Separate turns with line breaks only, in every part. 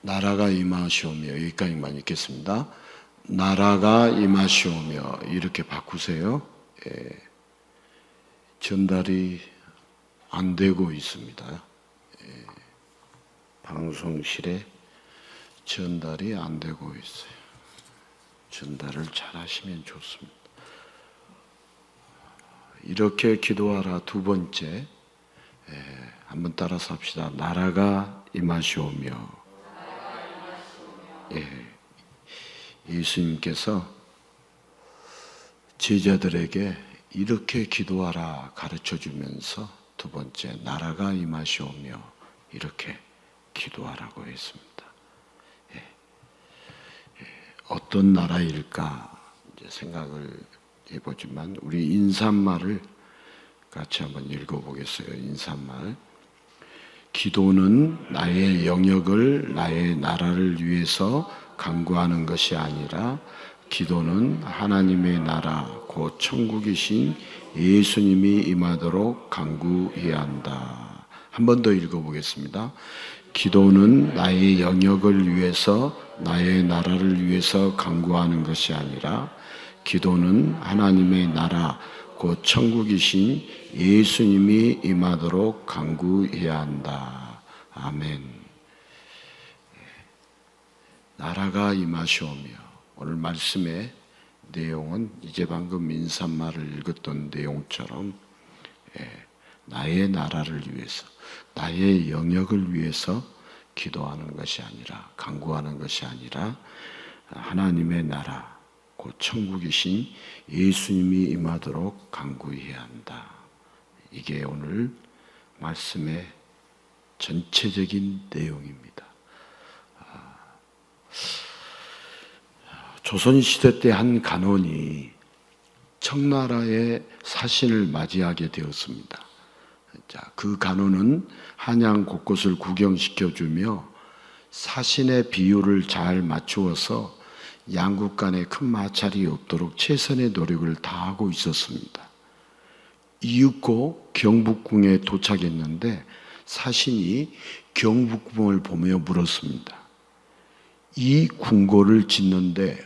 나라가 임하시오며, 여기까지만 읽겠습니다. 나라가 임하시오며, 이렇게 바꾸세요. 전달이 안 되고 있습니다. 방송실에 전달이 안 되고 있어요. 전달을 잘 하시면 좋습니다. 이렇게 기도하라. 두 번째, 한번 따라서 합시다. 나라가 임하시오며. 예수님께서 제자들에게 이렇게 기도하라 가르쳐 주면서 두 번째, 나라가 임하시오며 이렇게 기도하라고 했습니다. 어떤 나라일까 이제 생각을 해보지만, 우리 인사말을 같이 한번 읽어보겠어요. 인사말. 기도는 나의 영역을, 나의 나라를 위해서 간구하는 것이 아니라 기도는 하나님의 나라 곧 천국이신 예수님이 임하도록 간구해야 한다. 한 번 더 읽어보겠습니다. 기도는 나의 영역을 위해서, 나의 나라를 위해서 간구하는 것이 아니라 기도는 하나님의 나라 곧 천국이신 예수님이 임하도록 간구해야 한다. 아멘. 나라가 임하시오며. 오늘 말씀의 내용은 이제 방금 인사말을 읽었던 내용처럼 나의 나라를 위해서, 나의 영역을 위해서 기도하는 것이 아니라, 간구하는 것이 아니라 하나님의 나라 곧 천국이신 예수님이 임하도록 간구해야 한다. 이게 오늘 말씀의 전체적인 내용입니다. 조선시대 때 한 간원이 청나라의 사신을 맞이하게 되었습니다. 자, 그 간원은 한양 곳곳을 구경시켜주며 사신의 비율을 잘 맞추어서 양국 간에 큰 마찰이 없도록 최선의 노력을 다하고 있었습니다. 이윽고 경복궁에 도착했는데 사신이 경복궁을 보며 물었습니다. 이 궁궐을 짓는데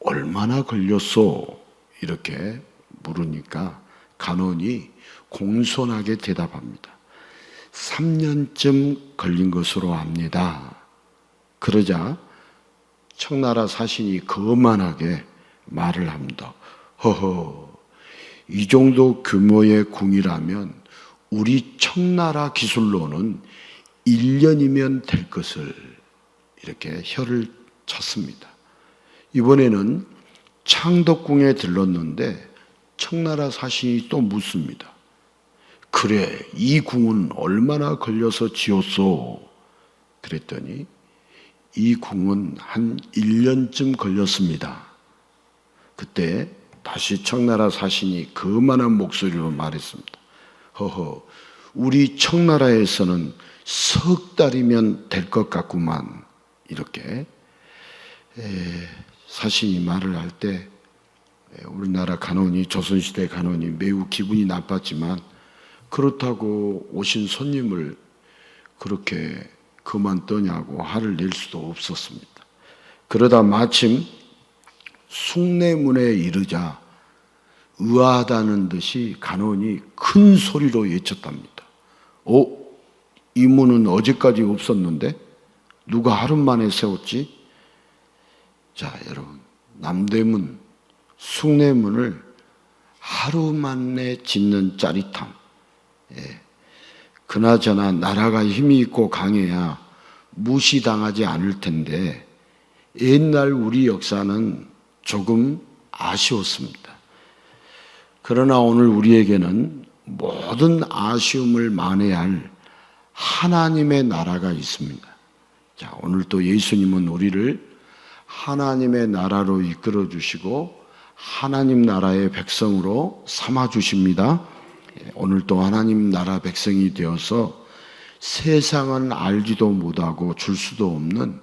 얼마나 걸렸소? 이렇게 물으니까 간원이 공손하게 대답합니다. 3년쯤 걸린 것으로 압니다. 그러자 청나라 사신이 거만하게 말을 합니다. 허허, 이 정도 규모의 궁이라면 우리 청나라 기술로는 1년이면 될 것을, 이렇게 혀를 찼습니다. 이번에는 창덕궁에 들렀는데 청나라 사신이 또 묻습니다. 그래, 이 궁은 얼마나 걸려서 지었소? 그랬더니 이 궁은 한 1년쯤 걸렸습니다. 그때 다시 청나라 사신이 거만한 목소리로 말했습니다. 허허, 우리 청나라에서는 석 달이면 될 것 같구만. 이렇게 사신이 말을 할 때 우리나라 간원이, 조선시대 간원이 매우 기분이 나빴지만, 그렇다고 오신 손님을 그렇게 그만두냐고 화를 낼 수도 없었습니다. 그러다 마침 숭례문에 이르자 의아하다는 듯이 간원이 큰 소리로 외쳤답니다. 이 문은 어제까지 없었는데 누가 하루 만에 세웠지? 자, 여러분, 남대문, 숭례문을 하루 만에 짓는 짜릿함. 그나저나 나라가 힘이 있고 강해야 무시당하지 않을 텐데 옛날 우리 역사는 조금 아쉬웠습니다. 그러나 오늘 우리에게는 모든 아쉬움을 만회할 하나님의 나라가 있습니다. 자, 오늘 또 예수님은 우리를 하나님의 나라로 이끌어 주시고 하나님 나라의 백성으로 삼아 주십니다. 오늘 또 하나님 나라 백성이 되어서 세상은 알지도 못하고 줄 수도 없는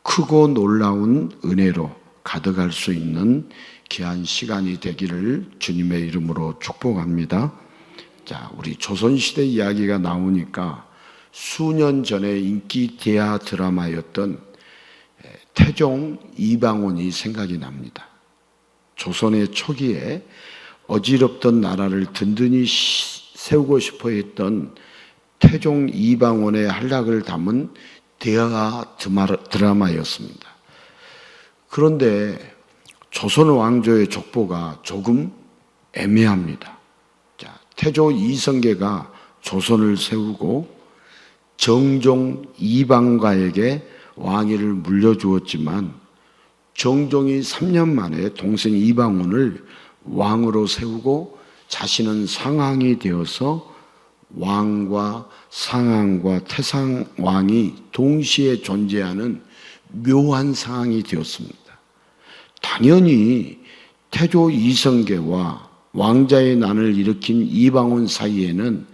크고 놀라운 은혜로 가득할 수 있는 귀한 시간이 되기를 주님의 이름으로 축복합니다. 자, 우리 조선시대 이야기가 나오니까 수년 전에 인기 대하 드라마였던 태종 이방원이 생각이 납니다. 조선의 초기에 어지럽던 나라를 든든히 세우고 싶어 했던 태종 이방원의 한락을 담은 대하 드라마였습니다. 그런데 조선 왕조의 족보가 조금 애매합니다. 자, 태조 이성계가 조선을 세우고 정종 이방가에게 왕위를 물려주었지만 정종이 3년 만에 동생 이방원을 왕으로 세우고 자신은 상왕이 되어서 왕과 상왕과 태상왕이 동시에 존재하는 묘한 상황이 되었습니다. 당연히 태조 이성계와 왕자의 난을 일으킨 이방원 사이에는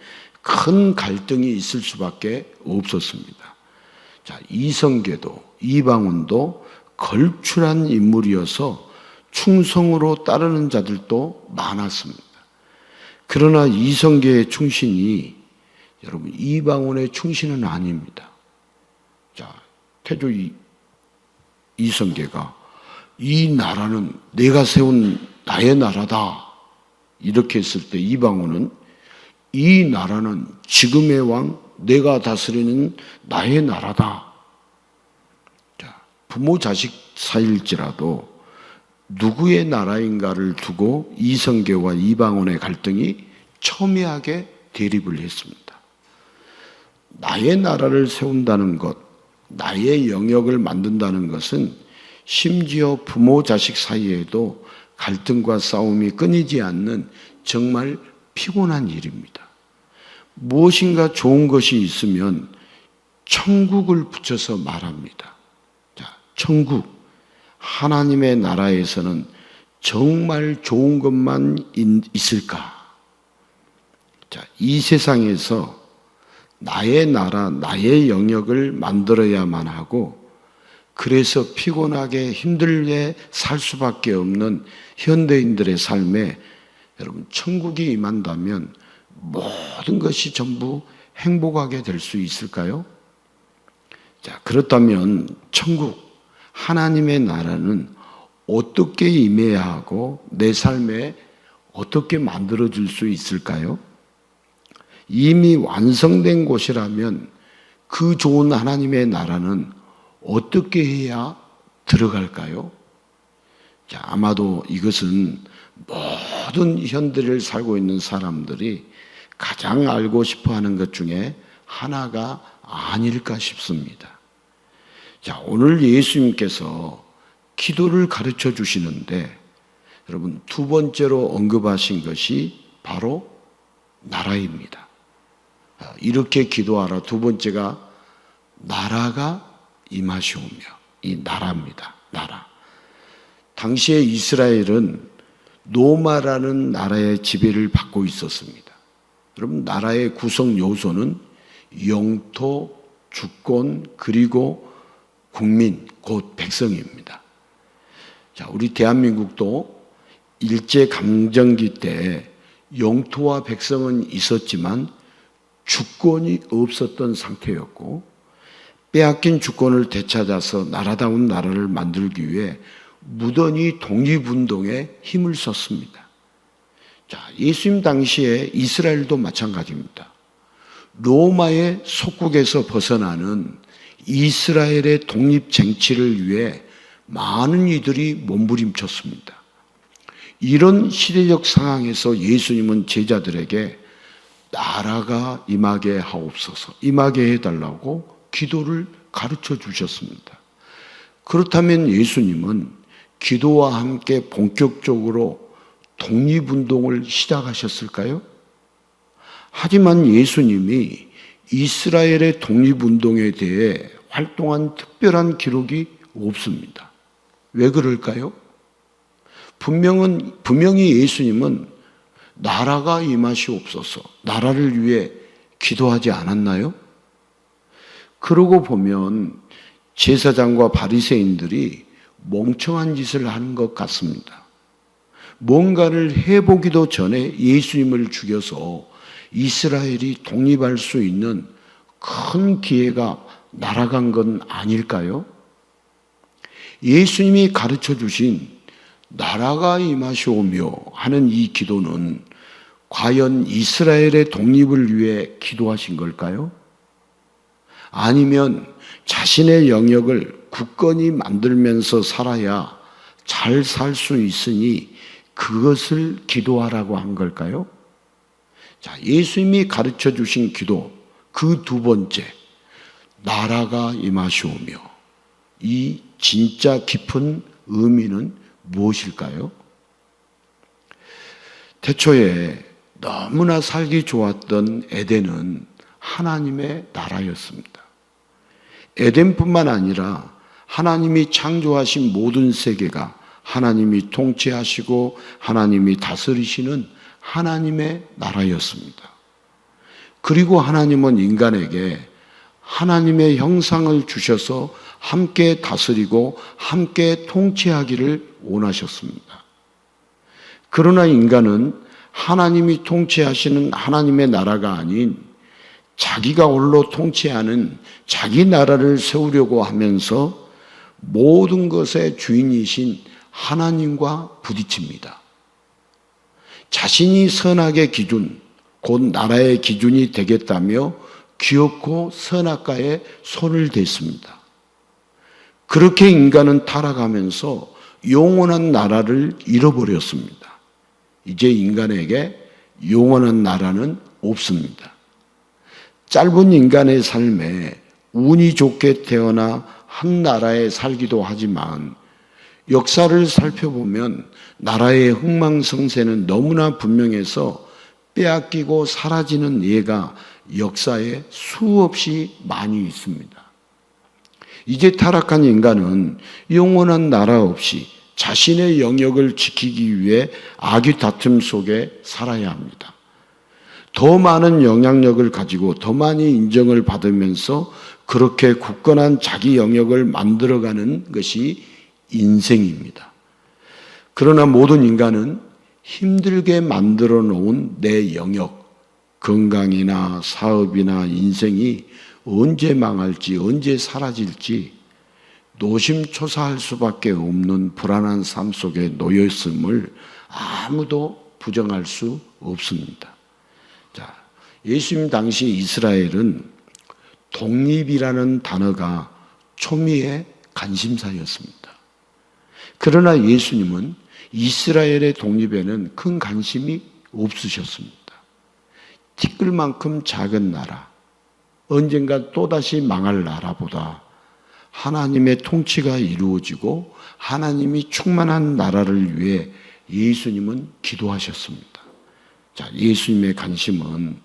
큰 갈등이 있을 수밖에 없었습니다. 자, 이성계도 이방원도 걸출한 인물이어서 충성으로 따르는 자들도 많았습니다. 그러나 이성계의 충신이 여러분 이방원의 충신은 아닙니다. 자, 태조 이성계가 이 나라는 내가 세운 나의 나라다 이렇게 했을 때 이방원은 이 나라는 지금의 왕 내가 다스리는 나의 나라다. 자, 부모 자식 사이일지라도 누구의 나라인가를 두고 이성계와 이방원의 갈등이 첨예하게 대립을 했습니다. 나의 나라를 세운다는 것, 나의 영역을 만든다는 것은 심지어 부모 자식 사이에도 갈등과 싸움이 끊이지 않는 정말 피곤한 일입니다. 무엇인가 좋은 것이 있으면 천국을 붙여서 말합니다. 자, 천국, 하나님의 나라에서는 정말 좋은 것만 있을까? 자, 이 세상에서 나의 나라, 나의 영역을 만들어야만 하고 그래서 피곤하게 힘들게 살 수밖에 없는 현대인들의 삶에 여러분 천국이 임한다면 모든 것이 전부 행복하게 될 수 있을까요? 자, 그렇다면 천국, 하나님의 나라는 어떻게 임해야 하고 내 삶에 어떻게 만들어질 수 있을까요? 이미 완성된 곳이라면 그 좋은 하나님의 나라는 어떻게 해야 들어갈까요? 자, 아마도 이것은 모든 현대를 살고 있는 사람들이 가장 알고 싶어 하는 것 중에 하나가 아닐까 싶습니다. 자, 오늘 예수님께서 기도를 가르쳐 주시는데 여러분 두 번째로 언급하신 것이 바로 나라입니다. 이렇게 기도하라. 두 번째가 나라가 임하시오며, 이 나라입니다. 나라. 당시에 이스라엘은 로마라는 나라의 지배를 받고 있었습니다. 여러분 나라의 구성 요소는 영토, 주권, 그리고 국민, 곧 백성입니다. 자, 우리 대한민국도 일제강점기 때 영토와 백성은 있었지만 주권이 없었던 상태였고 빼앗긴 주권을 되찾아서 나라다운 나라를 만들기 위해 무던히 독립운동에 힘을 썼습니다. 자, 예수님 당시에 이스라엘도 마찬가지입니다. 로마의 속국에서 벗어나는 이스라엘의 독립쟁취를 위해 많은 이들이 몸부림쳤습니다. 이런 시대적 상황에서 예수님은 제자들에게 나라가 임하게 하옵소서, 임하게 해달라고 기도를 가르쳐 주셨습니다. 그렇다면 예수님은 기도와 함께 본격적으로 독립운동을 시작하셨을까요? 하지만 예수님이 이스라엘의 독립운동에 대해 활동한 특별한 기록이 없습니다. 왜 그럴까요? 분명히 예수님은 나라가 임하시옵소서, 나라를 위해 기도하지 않았나요? 그러고 보면 제사장과 바리새인들이 멍청한 짓을 하는 것 같습니다. 뭔가를 해보기도 전에 예수님을 죽여서 이스라엘이 독립할 수 있는 큰 기회가 날아간 건 아닐까요? 예수님이 가르쳐 주신 나라가 임하시오며 하는 이 기도는 과연 이스라엘의 독립을 위해 기도하신 걸까요? 아니면 자신의 영역을 굳건히 만들면서 살아야 잘 살 수 있으니 그것을 기도하라고 한 걸까요? 자, 예수님이 가르쳐 주신 기도, 그 두 번째, 나라가 임하시오며, 이 진짜 깊은 의미는 무엇일까요? 태초에 너무나 살기 좋았던 에덴은 하나님의 나라였습니다. 에덴뿐만 아니라 하나님이 창조하신 모든 세계가 하나님이 통치하시고 하나님이 다스리시는 하나님의 나라였습니다. 그리고 하나님은 인간에게 하나님의 형상을 주셔서 함께 다스리고 함께 통치하기를 원하셨습니다. 그러나 인간은 하나님이 통치하시는 하나님의 나라가 아닌 자기가 홀로 통치하는 자기 나라를 세우려고 하면서 모든 것의 주인이신 하나님과 부딪힙니다. 자신이 선악의 기준, 곧 나라의 기준이 되겠다며 기어코 선악과에 손을 댔습니다. 그렇게 인간은 타락하면서 영원한 나라를 잃어버렸습니다. 이제 인간에게 영원한 나라는 없습니다. 짧은 인간의 삶에 운이 좋게 태어나 한 나라에 살기도 하지만 역사를 살펴보면 나라의 흥망성쇠는 너무나 분명해서 빼앗기고 사라지는 예가 역사에 수없이 많이 있습니다. 이제 타락한 인간은 영원한 나라 없이 자신의 영역을 지키기 위해 악의 다툼 속에 살아야 합니다. 더 많은 영향력을 가지고 더 많이 인정을 받으면서 그렇게 굳건한 자기 영역을 만들어가는 것이 인생입니다. 그러나 모든 인간은 힘들게 만들어 놓은 내 영역, 건강이나 사업이나 인생이 언제 망할지, 언제 사라질지 노심초사할 수밖에 없는 불안한 삶 속에 놓여 있음을 아무도 부정할 수 없습니다. 자, 예수님 당시 이스라엘은 독립이라는 단어가 초미의 관심사였습니다. 그러나 예수님은 이스라엘의 독립에는 큰 관심이 없으셨습니다. 티끌만큼 작은 나라, 언젠가 또다시 망할 나라보다 하나님의 통치가 이루어지고 하나님이 충만한 나라를 위해 예수님은 기도하셨습니다. 자, 예수님의 관심은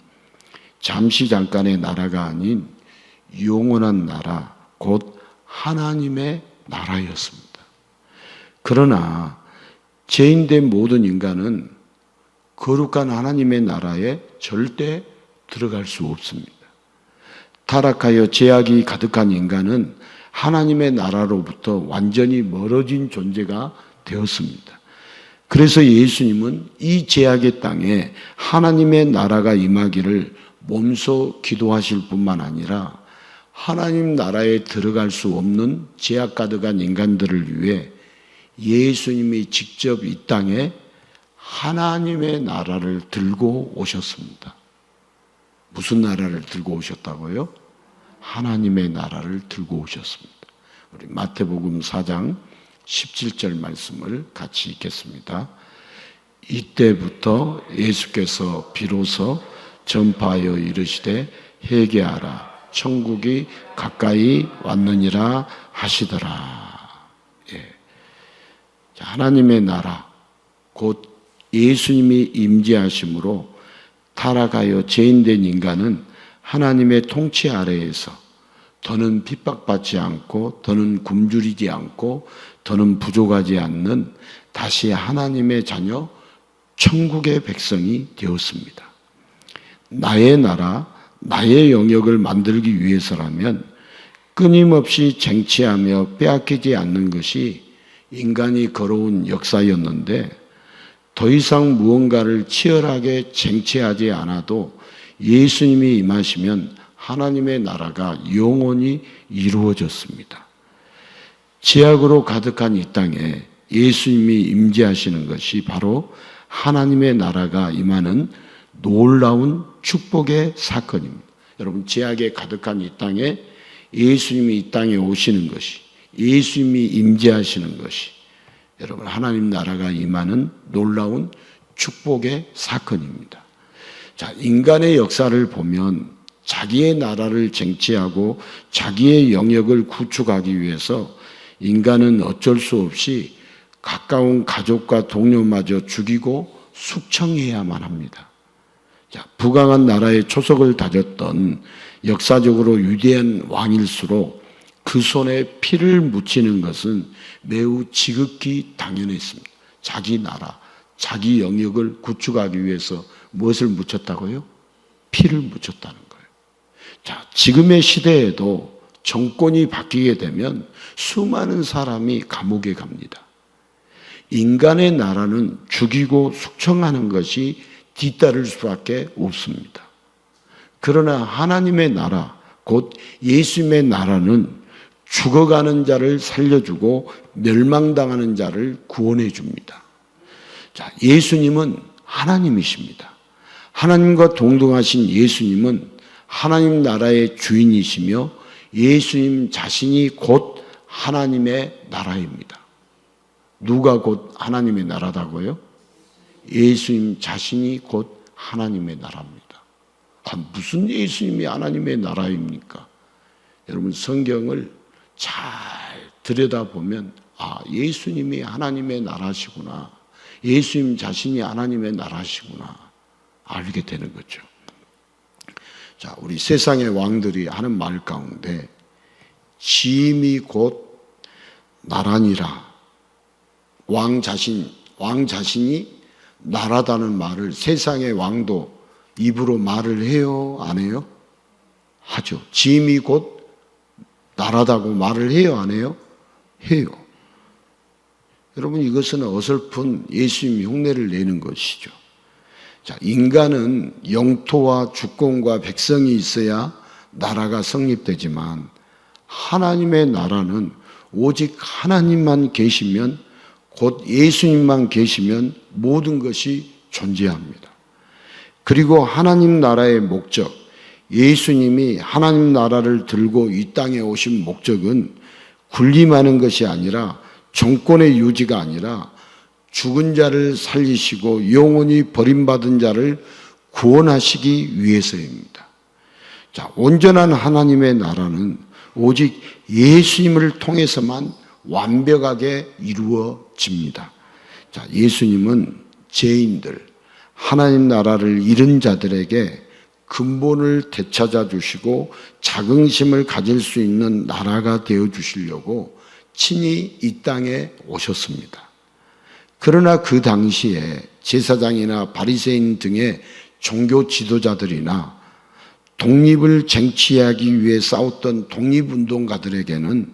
잠시 잠깐의 나라가 아닌 영원한 나라, 곧 하나님의 나라였습니다. 그러나 죄인된 모든 인간은 거룩한 하나님의 나라에 절대 들어갈 수 없습니다. 타락하여 죄악이 가득한 인간은 하나님의 나라로부터 완전히 멀어진 존재가 되었습니다. 그래서 예수님은 이 죄악의 땅에 하나님의 나라가 임하기를 몸소 기도하실 뿐만 아니라 하나님 나라에 들어갈 수 없는 죄악 가득한 인간들을 위해 예수님이 직접 이 땅에 하나님의 나라를 들고 오셨습니다. 무슨 나라를 들고 오셨다고요? 하나님의 나라를 들고 오셨습니다. 우리 마태복음 4장 17절 말씀을 같이 읽겠습니다. 이때부터 예수께서 비로소 전파하여 이르시되 회개하라 천국이 가까이 왔느니라 하시더라. 예. 하나님의 나라 곧 예수님이 임재하심으로 타락하여 죄인된 인간은 하나님의 통치 아래에서 더는 핍박받지 않고 더는 굶주리지 않고 더는 부족하지 않는 다시 하나님의 자녀 천국의 백성이 되었습니다. 나의 나라, 나의 영역을 만들기 위해서라면 끊임없이 쟁취하며 빼앗기지 않는 것이 인간이 걸어온 역사였는데 더 이상 무언가를 치열하게 쟁취하지 않아도 예수님이 임하시면 하나님의 나라가 영원히 이루어졌습니다. 죄악으로 가득한 이 땅에 예수님이 임재하시는 것이 바로 하나님의 나라가 임하는 놀라운 축복의 사건입니다. 여러분, 죄악에 가득한 이 땅에 예수님이 이 땅에 오시는 것이, 예수님이 임재하시는 것이 여러분 하나님 나라가 임하는 놀라운 축복의 사건입니다. 자, 인간의 역사를 보면 자기의 나라를 쟁취하고 자기의 영역을 구축하기 위해서 인간은 어쩔 수 없이 가까운 가족과 동료마저 죽이고 숙청해야만 합니다. 자, 부강한 나라의 초석을 다졌던 역사적으로 위대한 왕일수록 그 손에 피를 묻히는 것은 매우 지극히 당연했습니다. 자기 나라, 자기 영역을 구축하기 위해서 무엇을 묻혔다고요? 피를 묻혔다는 거예요. 자, 지금의 시대에도 정권이 바뀌게 되면 수많은 사람이 감옥에 갑니다. 인간의 나라는 죽이고 숙청하는 것이 뒤따를 수밖에 없습니다. 그러나 하나님의 나라, 곧 예수님의 나라는 죽어가는 자를 살려주고 멸망당하는 자를 구원해 줍니다. 자, 예수님은 하나님이십니다. 하나님과 동등하신 예수님은 하나님 나라의 주인이시며 예수님 자신이 곧 하나님의 나라입니다. 누가 곧 하나님의 나라다고요? 예수님 자신이 곧 하나님의 나라입니다. 무슨 예수님이 하나님의 나라입니까? 여러분, 성경을 잘 들여다보면 예수님이 하나님의 나라시구나, 예수님 자신이 하나님의 나라시구나 알게 되는 거죠. 자, 우리 세상의 왕들이 하는 말 가운데 짐이 곧 나라니라, 왕 자신이 나라다는 말을 세상의 왕도 입으로 말을 해요, 안 해요? 하죠. 짐이 곧 나라다고 말을 해요, 안 해요? 해요. 여러분, 이것은 어설픈 예수님 흉내를 내는 것이죠. 자, 인간은 영토와 주권과 백성이 있어야 나라가 성립되지만 하나님의 나라는 오직 하나님만 계시면, 곧 예수님만 계시면 모든 것이 존재합니다. 그리고 하나님 나라의 목적, 예수님이 하나님 나라를 들고 이 땅에 오신 목적은 군림하는 것이 아니라, 정권의 유지가 아니라 죽은 자를 살리시고 영원히 버림받은 자를 구원하시기 위해서입니다. 자, 온전한 하나님의 나라는 오직 예수님을 통해서만 완벽하게 이루어집니다. 자, 예수님은 죄인들, 하나님 나라를 잃은 자들에게 근본을 되찾아 주시고 자긍심을 가질 수 있는 나라가 되어 주시려고 친히 이 땅에 오셨습니다. 그러나 그 당시에 제사장이나 바리새인 등의 종교 지도자들이나 독립을 쟁취하기 위해 싸웠던 독립운동가들에게는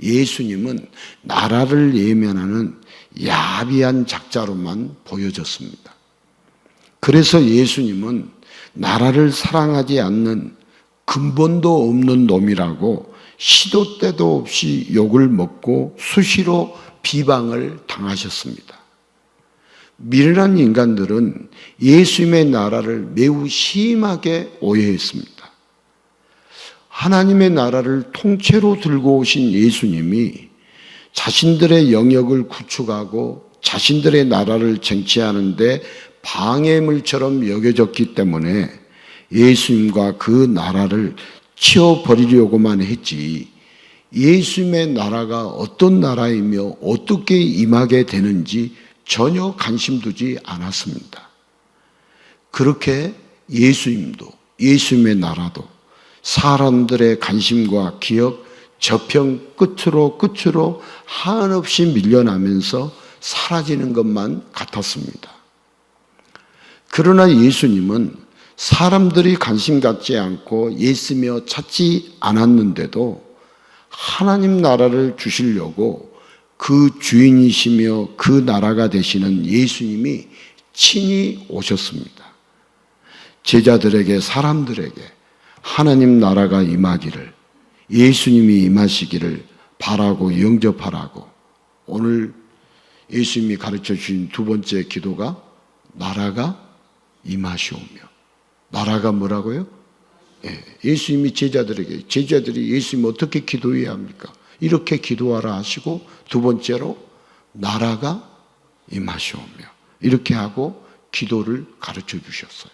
예수님은 나라를 예면하는 야비한 작자로만 보여졌습니다. 그래서 예수님은 나라를 사랑하지 않는 근본도 없는 놈이라고 시도 때도 없이 욕을 먹고 수시로 비방을 당하셨습니다. 미련한 인간들은 예수님의 나라를 매우 심하게 오해했습니다. 하나님의 나라를 통째로 들고 오신 예수님이 자신들의 영역을 구축하고 자신들의 나라를 쟁취하는데 방해물처럼 여겨졌기 때문에 예수님과 그 나라를 치워버리려고만 했지, 예수님의 나라가 어떤 나라이며 어떻게 임하게 되는지 전혀 관심 두지 않았습니다. 그렇게 예수님도, 예수님의 나라도 사람들의 관심과 기억, 저평 끝으로 한없이 밀려나면서 사라지는 것만 같았습니다. 그러나 예수님은 사람들이 관심 갖지 않고 애쓰며 찾지 않았는데도 하나님 나라를 주시려고 그 주인이시며 그 나라가 되시는 예수님이 친히 오셨습니다. 제자들에게, 사람들에게 하나님 나라가 임하기를, 예수님이 임하시기를 바라고 영접하라고. 오늘 예수님이 가르쳐 주신 두 번째 기도가 나라가 임하시오며. 나라가 뭐라고요? 예수님이 제자들이 예수님 어떻게 기도해야 합니까? 이렇게 기도하라 하시고, 두 번째로 나라가 임하시오며, 이렇게 하고 기도를 가르쳐 주셨어요.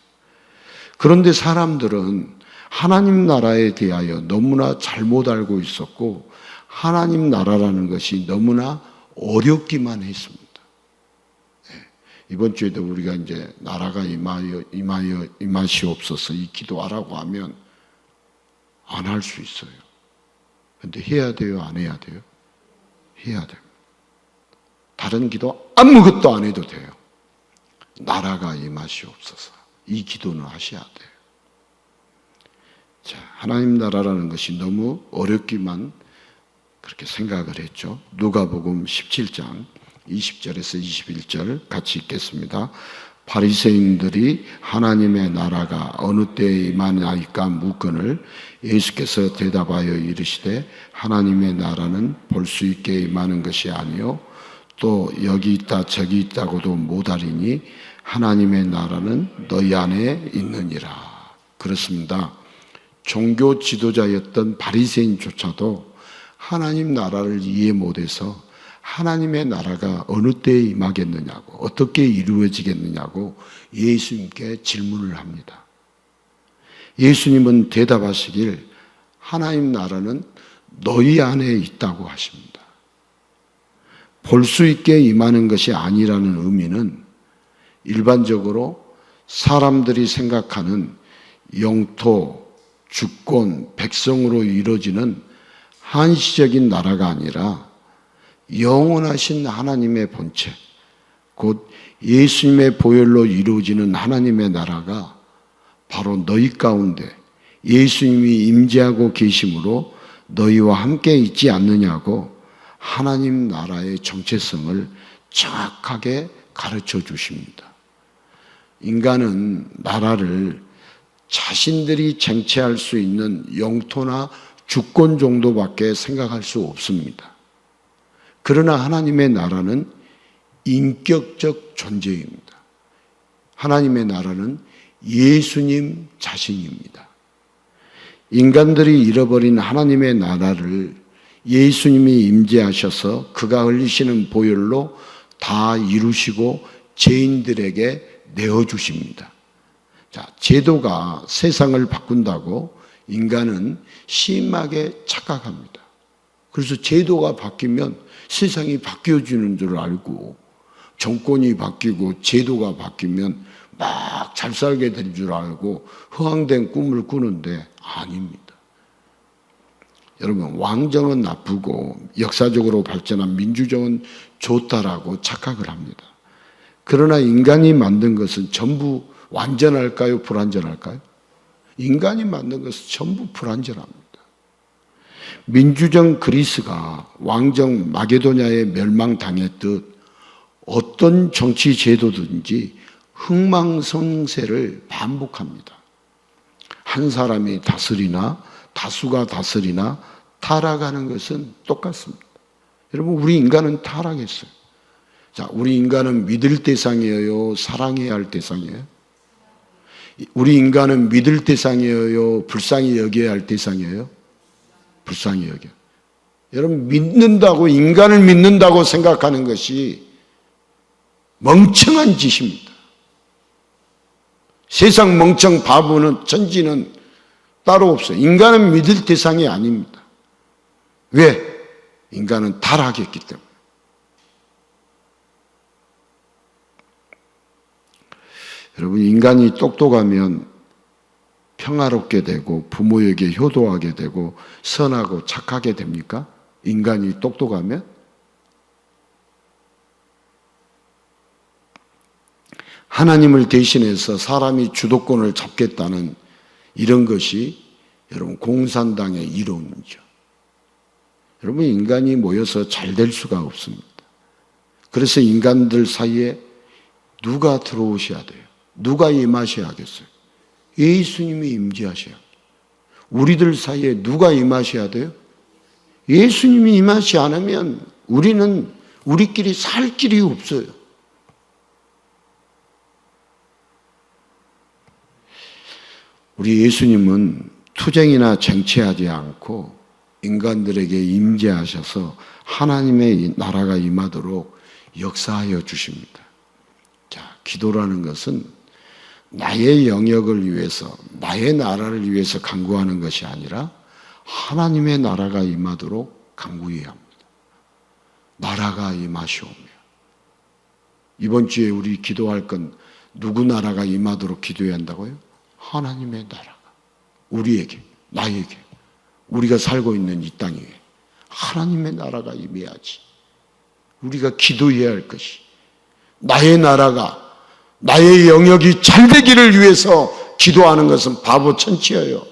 그런데 사람들은 하나님 나라에 대하여 너무나 잘못 알고 있었고, 하나님 나라라는 것이 너무나 어렵기만 했습니다. 이번 주에도 우리가 이제 나라가 임하시옵소서 이 기도하라고 하면 안 할 수 있어요. 근데 해야 돼요, 안 해야 돼요? 해야 됩니다. 다른 기도 아무것도 안 해도 돼요. 나라가 임하시옵소서 이 기도는 하셔야 돼요. 자, 하나님 나라라는 것이 너무 어렵기만 그렇게 생각을 했죠. 누가복음 17장 20절에서 21절 같이 읽겠습니다. 바리새인들이 하나님의 나라가 어느 때에 임하나이까 묻거늘 예수께서 대답하여 이르시되 하나님의 나라는 볼 수 있게 임하는 것이 아니요 또 여기 있다 저기 있다고도 못하리니 하나님의 나라는 너희 안에 있느니라. 그렇습니다. 종교 지도자였던 바리새인조차도 하나님 나라를 이해 못해서 하나님의 나라가 어느 때에 임하겠느냐고, 어떻게 이루어지겠느냐고 예수님께 질문을 합니다. 예수님은 대답하시길 하나님 나라는 너희 안에 있다고 하십니다. 볼 수 있게 임하는 것이 아니라는 의미는 일반적으로 사람들이 생각하는 영토, 주권, 백성으로 이루어지는 한시적인 나라가 아니라 영원하신 하나님의 본체, 곧 예수님의 보혈로 이루어지는 하나님의 나라가 바로 너희 가운데 예수님이 임재하고 계심으로 너희와 함께 있지 않느냐고 하나님 나라의 정체성을 정확하게 가르쳐 주십니다. 인간은 나라를 자신들이 쟁취할 수 있는 영토나 주권 정도밖에 생각할 수 없습니다. 그러나 하나님의 나라는 인격적 존재입니다. 하나님의 나라는 예수님 자신입니다. 인간들이 잃어버린 하나님의 나라를 예수님이 임재하셔서 그가 흘리시는 보혈로 다 이루시고 죄인들에게 내어주십니다. 자, 제도가 세상을 바꾼다고 인간은 심하게 착각합니다. 그래서 제도가 바뀌면 세상이 바뀌어지는 줄 알고, 정권이 바뀌고 제도가 바뀌면 막 잘 살게 된 줄 알고 허황된 꿈을 꾸는데 아닙니다. 여러분, 왕정은 나쁘고 역사적으로 발전한 민주정은 좋다라고 착각을 합니다. 그러나 인간이 만든 것은 전부 완전할까요? 불완전할까요? 인간이 만든 것은 전부 불완전합니다. 민주정 그리스가 왕정 마게도냐에 멸망당했듯 어떤 정치 제도든지 흥망성쇠를 반복합니다. 한 사람이 다스리나 다수가 다스리나 타락하는 것은 똑같습니다. 여러분, 우리 인간은 타락했어요. 자, 우리 인간은 믿을 대상이에요? 사랑해야 할 대상이에요? 우리 인간은 믿을 대상이에요? 불쌍히 여겨야 할 대상이에요? 불쌍히 여겨. 여러분, 믿는다고, 인간을 믿는다고 생각하는 것이 멍청한 짓입니다. 세상 멍청 바보는, 천지는 따로 없어요. 인간은 믿을 대상이 아닙니다. 왜? 인간은 타락했기 때문에. 여러분, 인간이 똑똑하면 평화롭게 되고 부모에게 효도하게 되고 선하고 착하게 됩니까? 인간이 똑똑하면? 하나님을 대신해서 사람이 주도권을 잡겠다는 이런 것이 여러분 공산당의 이론이죠. 여러분, 인간이 모여서 잘 될 수가 없습니다. 그래서 인간들 사이에 누가 들어오셔야 돼요? 누가 임하셔야 하겠어요? 예수님이 임재하셔야 돼요. 우리들 사이에 누가 임하셔야 돼요? 예수님이 임하지 않으면 우리는 우리끼리 살 길이 없어요. 우리 예수님은 투쟁이나 쟁취하지 않고 인간들에게 임재하셔서 하나님의 나라가 임하도록 역사하여 주십니다. 자, 기도라는 것은 나의 영역을 위해서, 나의 나라를 위해서 간구하는 것이 아니라 하나님의 나라가 임하도록 간구해야 합니다. 나라가 임하시오며. 이번 주에 우리 기도할 건 누구 나라가 임하도록 기도해야 한다고요? 하나님의 나라가 우리에게, 나에게, 우리가 살고 있는 이 땅에 하나님의 나라가 임해야지. 우리가 기도해야 할 것이 나의 나라가, 나의 영역이 잘 되기를 위해서 기도하는 것은 바보 천치예요.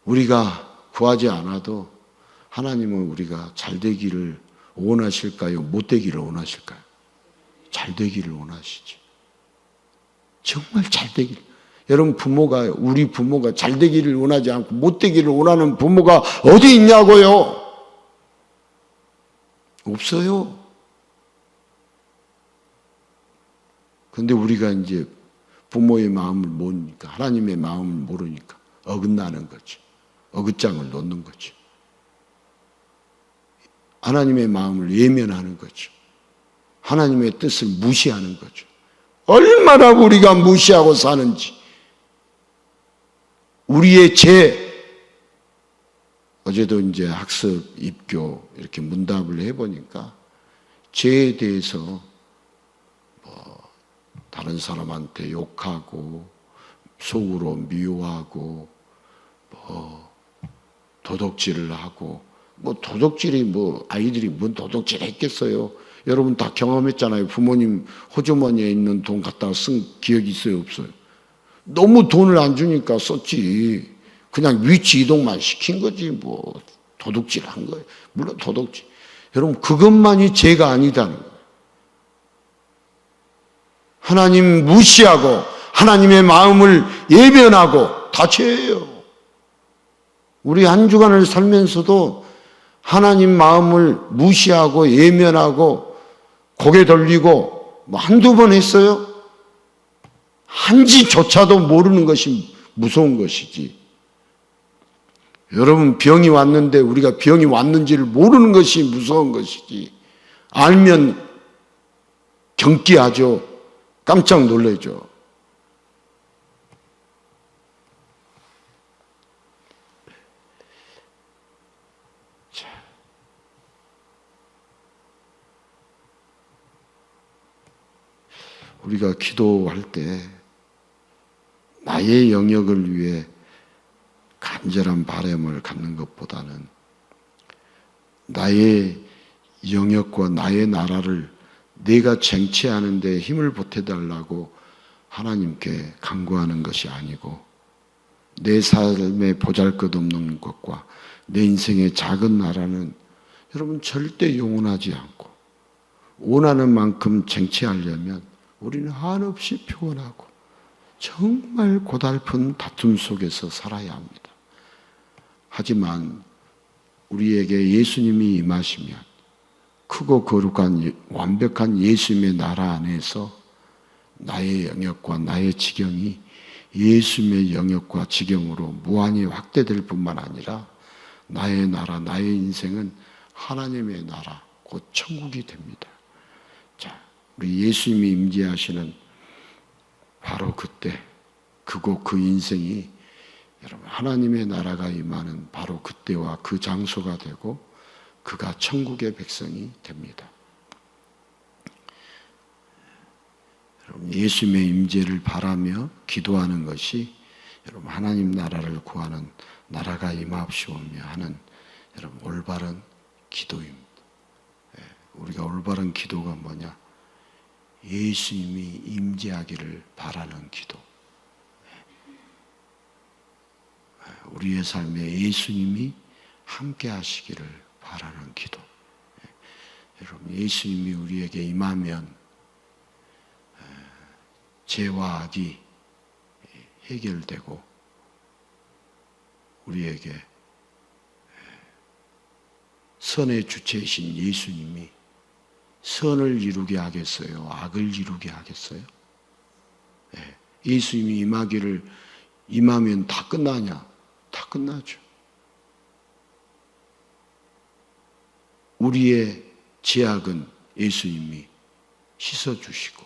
우리가 구하지 않아도 하나님은 우리가 잘 되기를 원하실까요? 못 되기를 원하실까요? 잘 되기를 원하시지. 정말 잘 되기를. 여러분, 우리 부모가 잘 되기를 원하지 않고 못 되기를 원하는 부모가 어디 있냐고요? 없어요. 근데 우리가 이제 부모의 마음을 모르니까, 하나님의 마음을 모르니까 어긋나는 거지. 어긋장을 놓는 거지. 하나님의 마음을 외면하는 거죠. 하나님의 뜻을 무시하는 거죠. 얼마나 우리가 무시하고 사는지. 우리의 어제도 이제 학습, 입교 이렇게 문답을 해보니까 죄에 대해서 다른 사람한테 욕하고 속으로 미워하고 도둑질을 하고 도둑질이 아이들이 뭔 도둑질 했겠어요. 여러분 다 경험했잖아요. 부모님 호주머니에 있는 돈 갖다가 쓴 기억이 있어요, 없어요? 너무 돈을 안 주니까 썼지. 그냥 위치 이동만 시킨 거지 도둑질 한 거예요. 물론 도둑질. 여러분 그것만이 죄가 아니다는 거예요. 하나님 무시하고 하나님의 마음을 예변하고 다 죄예요. 우리 한 주간을 살면서도 하나님 마음을 무시하고 예면하고 고개 돌리고 한두 번 했어요? 한지조차도 모르는 것이 무서운 것이지. 여러분 병이 왔는데 우리가 병이 왔는지를 모르는 것이 무서운 것이지. 알면 경기하죠. 깜짝 놀라죠. 우리가 기도할 때 나의 영역을 위해 간절한 바람을 갖는 것보다는 나의 영역과 나의 나라를 내가 쟁취하는 데 힘을 보태달라고 하나님께 간구하는 것이 아니고 내 삶에 보잘것없는 것과 내 인생의 작은 나라는 여러분 절대 용원하지 않고 원하는 만큼 쟁취하려면 우리는 한없이 피곤하고 정말 고달픈 다툼 속에서 살아야 합니다. 하지만 우리에게 예수님이 임하시면 크고 거룩한 완벽한 예수님의 나라 안에서 나의 영역과 나의 지경이 예수님의 영역과 지경으로 무한히 확대될 뿐만 아니라 나의 나라, 나의 인생은 하나님의 나라, 곧 천국이 됩니다. 자, 우리 예수님이 임재하시는 바로 그때, 그곳 그 인생이 여러분 하나님의 나라가 임하는 바로 그때와 그 장소가 되고 그가 천국의 백성이 됩니다. 여러분 예수님의 임재를 바라며 기도하는 것이 여러분 하나님 나라를 구하는 나라가 임하옵시오며 하는 여러분 올바른 기도입니다. 우리가 올바른 기도가 뭐냐? 예수님이 임재하기를 바라는 기도. 우리의 삶에 예수님이 함께 하시기를 바라는 기도. 여러분 예수님이 우리에게 임하면 죄와 악이 해결되고 우리에게 선의 주체이신 예수님이 선을 이루게 하겠어요? 악을 이루게 하겠어요? 네. 예수님이 임하면 다 끝나냐? 다 끝나죠. 우리의 죄악은 예수님이 씻어주시고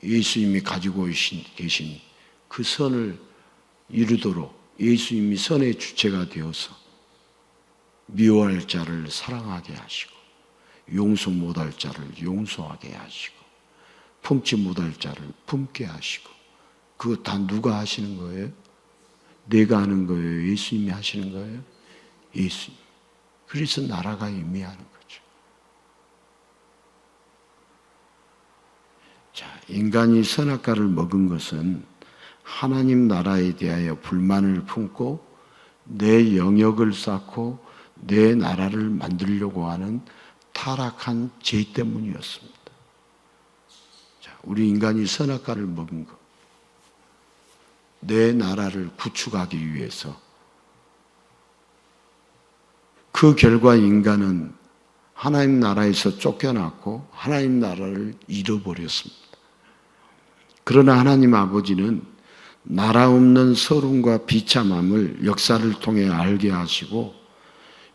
예수님이 가지고 계신 그 선을 이루도록 예수님이 선의 주체가 되어서 미워할 자를 사랑하게 하시고 용서 못할 자를 용서하게 하시고 품지 못할 자를 품게 하시고 그거 다 누가 하시는 거예요? 내가 하는 거예요? 예수님이 하시는 거예요? 예수님. 그래서 나라가 임의하는 거죠. 자, 인간이 선악과를 먹은 것은 하나님 나라에 대하여 불만을 품고 내 영역을 쌓고 내 나라를 만들려고 하는 타락한 죄 때문이었습니다. 자, 우리 인간이 선악과를 먹은 것, 내 나라를 구축하기 위해서 그 결과 인간은 하나님 나라에서 쫓겨났고 하나님 나라를 잃어버렸습니다. 그러나 하나님 아버지는 나라 없는 서름과 비참함을 역사를 통해 알게 하시고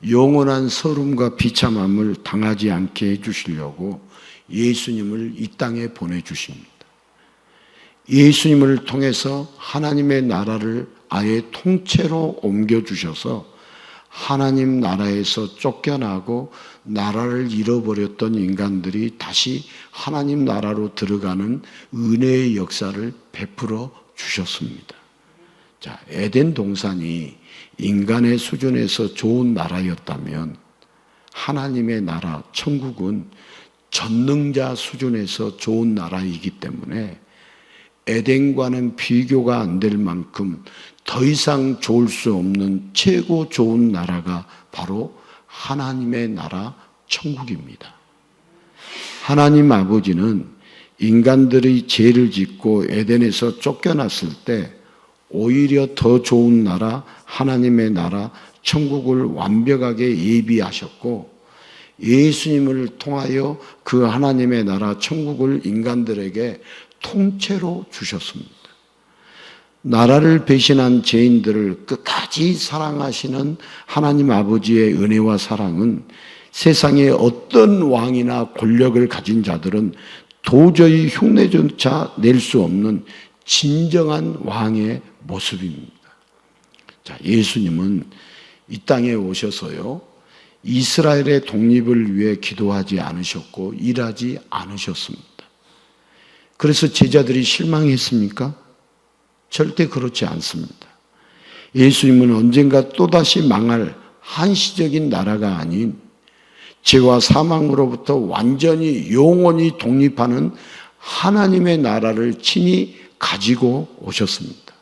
영원한 서름과 비참함을 당하지 않게 해주시려고 예수님을 이 땅에 보내주십니다. 예수님을 통해서 하나님의 나라를 아예 통째로 옮겨주셔서 하나님 나라에서 쫓겨나고 나라를 잃어버렸던 인간들이 다시 하나님 나라로 들어가는 은혜의 역사를 베풀어 주셨습니다. 자, 에덴 동산이 인간의 수준에서 좋은 나라였다면 하나님의 나라, 천국은 전능자 수준에서 좋은 나라이기 때문에 에덴과는 비교가 안 될 만큼 더 이상 좋을 수 없는 최고 좋은 나라가 바로 하나님의 나라 천국입니다. 하나님 아버지는 인간들이 죄를 짓고 에덴에서 쫓겨났을 때 오히려 더 좋은 나라, 하나님의 나라 천국을 완벽하게 예비하셨고 예수님을 통하여 그 하나님의 나라 천국을 인간들에게 통째로 주셨습니다. 나라를 배신한 죄인들을 끝까지 사랑하시는 하나님 아버지의 은혜와 사랑은 세상에 어떤 왕이나 권력을 가진 자들은 도저히 흉내조차 낼 수 없는 진정한 왕의 모습입니다. 자, 예수님은 이 땅에 오셔서요, 이스라엘의 독립을 위해 기도하지 않으셨고 일하지 않으셨습니다. 그래서 제자들이 실망했습니까? 절대 그렇지 않습니다. 예수님은 언젠가 또다시 망할 한시적인 나라가 아닌 죄와 사망으로부터 완전히 영원히 독립하는 하나님의 나라를 친히 가지고 오셨습니다.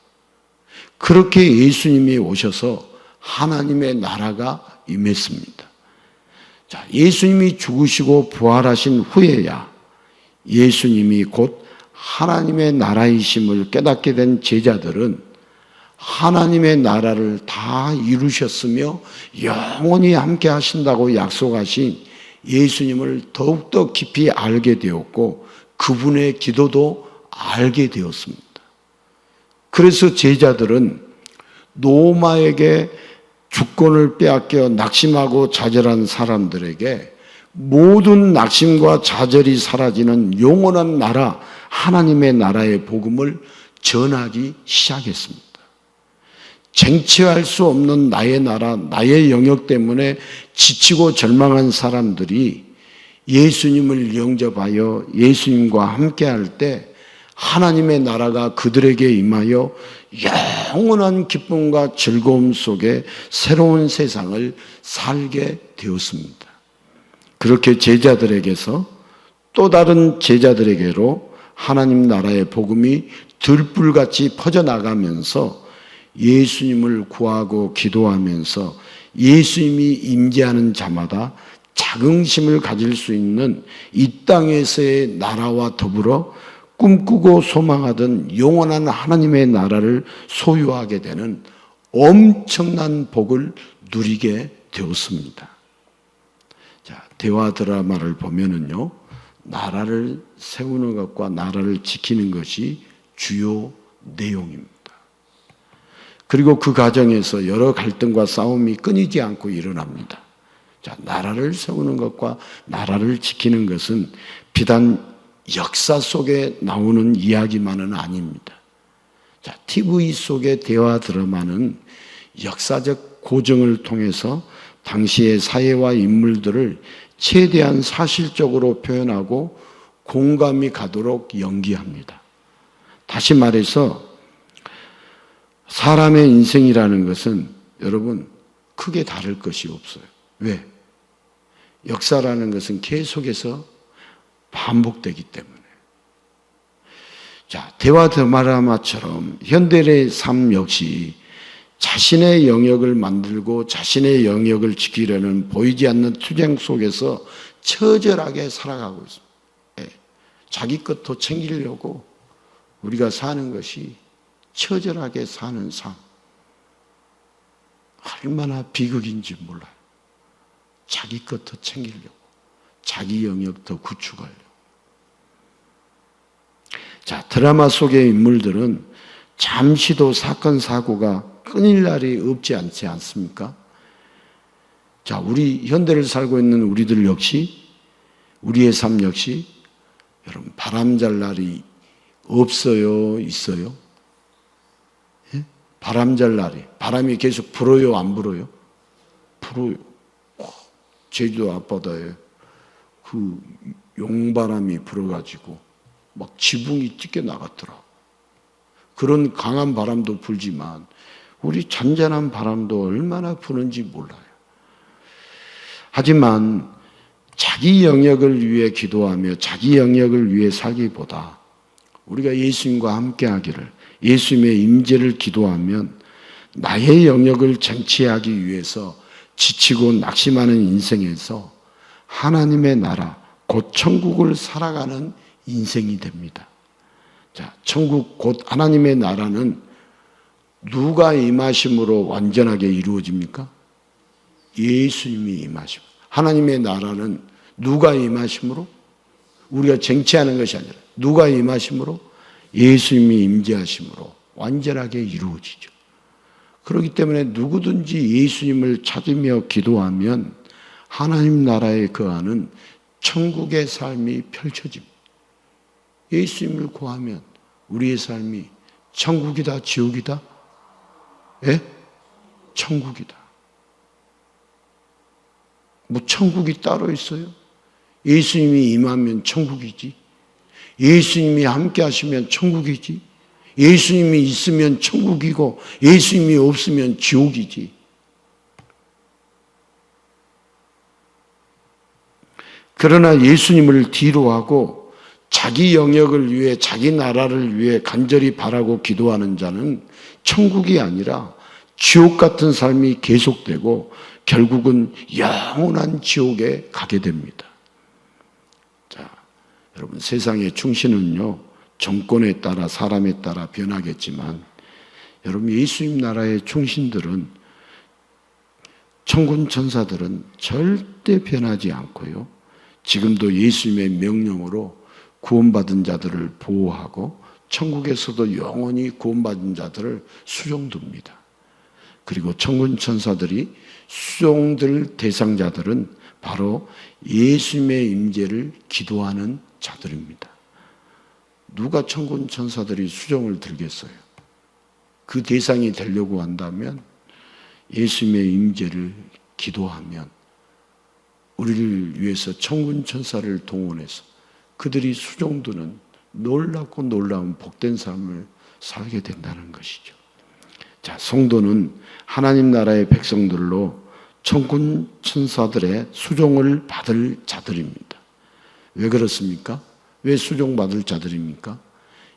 그렇게 예수님이 오셔서 하나님의 나라가 임했습니다. 자, 예수님이 죽으시고 부활하신 후에야 예수님이 곧 하나님의 나라이심을 깨닫게 된 제자들은 하나님의 나라를 다 이루셨으며 영원히 함께 하신다고 약속하신 예수님을 더욱더 깊이 알게 되었고 그분의 기도도 알게 되었습니다. 그래서 제자들은 로마에게 주권을 빼앗겨 낙심하고 좌절한 사람들에게 모든 낙심과 좌절이 사라지는 영원한 나라, 하나님의 나라의 복음을 전하기 시작했습니다. 쟁취할 수 없는 나의 나라, 나의 영역 때문에 지치고 절망한 사람들이 예수님을 영접하여 예수님과 함께할 때 하나님의 나라가 그들에게 임하여 영원한 기쁨과 즐거움 속에 새로운 세상을 살게 되었습니다. 그렇게 제자들에게서 또 다른 제자들에게로 하나님 나라의 복음이 들불같이 퍼져나가면서 예수님을 구하고 기도하면서 예수님이 임재하는 자마다 자긍심을 가질 수 있는 이 땅에서의 나라와 더불어 꿈꾸고 소망하던 영원한 하나님의 나라를 소유하게 되는 엄청난 복을 누리게 되었습니다. 자, 대화 드라마를 보면은요, 나라를 세우는 것과 나라를 지키는 것이 주요 내용입니다. 그리고 그 과정에서 여러 갈등과 싸움이 끊이지 않고 일어납니다. 자, 나라를 세우는 것과 나라를 지키는 것은 비단 역사 속에 나오는 이야기만은 아닙니다. 자, TV 속의 대화 드라마는 역사적 고증을 통해서 당시의 사회와 인물들을 최대한 사실적으로 표현하고 공감이 가도록 연기합니다. 다시 말해서 사람의 인생이라는 것은 여러분 크게 다를 것이 없어요. 왜? 역사라는 것은 계속해서 반복되기 때문에. 자, 대화 드라마처럼 현대의 삶 역시 자신의 영역을 만들고 자신의 영역을 지키려는 보이지 않는 투쟁 속에서 처절하게 살아가고 있습니다. 예, 자기 것도 챙기려고 우리가 사는 것이 처절하게 사는 삶. 얼마나 비극인지 몰라요. 자기 것도 챙기려고, 자기 영역도 구축하려고. 자, 드라마 속의 인물들은 잠시도 사건, 사고가 끊일 날이 없지 않지 않습니까? 자, 우리 현대를 살고 있는 우리들 역시, 우리의 삶 역시, 여러분, 바람잘 날이 없어요, 있어요? 예? 바람잘 날이. 바람이 계속 불어요, 안 불어요? 불어요. 제주도 앞바다에 그 용바람이 불어가지고 막 지붕이 찢겨 나갔더라. 그런 강한 바람도 불지만 우리 잔잔한 바람도 얼마나 부는지 몰라요. 하지만 자기 영역을 위해 기도하며 자기 영역을 위해 살기보다 우리가 예수님과 함께하기를, 예수님의 임재를 기도하면 나의 영역을 쟁취하기 위해서 지치고 낙심하는 인생에서 하나님의 나라, 곧 천국을 살아가는 인생이 됩니다. 자, 천국 곧 하나님의 나라는 누가 임하심으로 완전하게 이루어집니까? 예수님이 임하심. 하나님의 나라는 누가 임하심으로? 우리가 쟁취하는 것이 아니라 누가 임하심으로? 예수님이 임재하심으로 완전하게 이루어지죠. 그렇기 때문에 누구든지 예수님을 찾으며 기도하면 하나님 나라에 거하는 천국의 삶이 펼쳐집니다. 예수님을 구하면 우리의 삶이 천국이다, 지옥이다? 예? 천국이다. 뭐 천국이 따로 있어요? 예수님이 임하면 천국이지. 예수님이 함께 하시면 천국이지. 예수님이 있으면 천국이고 예수님이 없으면 지옥이지. 그러나 예수님을 뒤로 하고 자기 영역을 위해 자기 나라를 위해 간절히 바라고 기도하는 자는 천국이 아니라 지옥 같은 삶이 계속되고 결국은 영원한 지옥에 가게 됩니다. 자, 여러분 세상의 충신은요 정권에 따라 사람에 따라 변하겠지만 여러분 예수님 나라의 충신들은 천군 천사들은 절대 변하지 않고요. 지금도 예수님의 명령으로 구원받은 자들을 보호하고 천국에서도 영원히 구원받은 자들을 수종둡니다. 그리고 천군 천사들이 수종될 대상자들은 바로 예수님의 임재를 기도하는 자들입니다. 누가 천군 천사들이 수종을 들겠어요? 그 대상이 되려고 한다면 예수님의 임재를 기도하면 우리를 위해서 천군 천사를 동원해서 그들이 수종드는 놀랍고 놀라운 복된 삶을 살게 된다는 것이죠. 자, 성도는 하나님 나라의 백성들로 천군 천사들의 수종을 받을 자들입니다. 왜 그렇습니까? 왜 수종받을 자들입니까?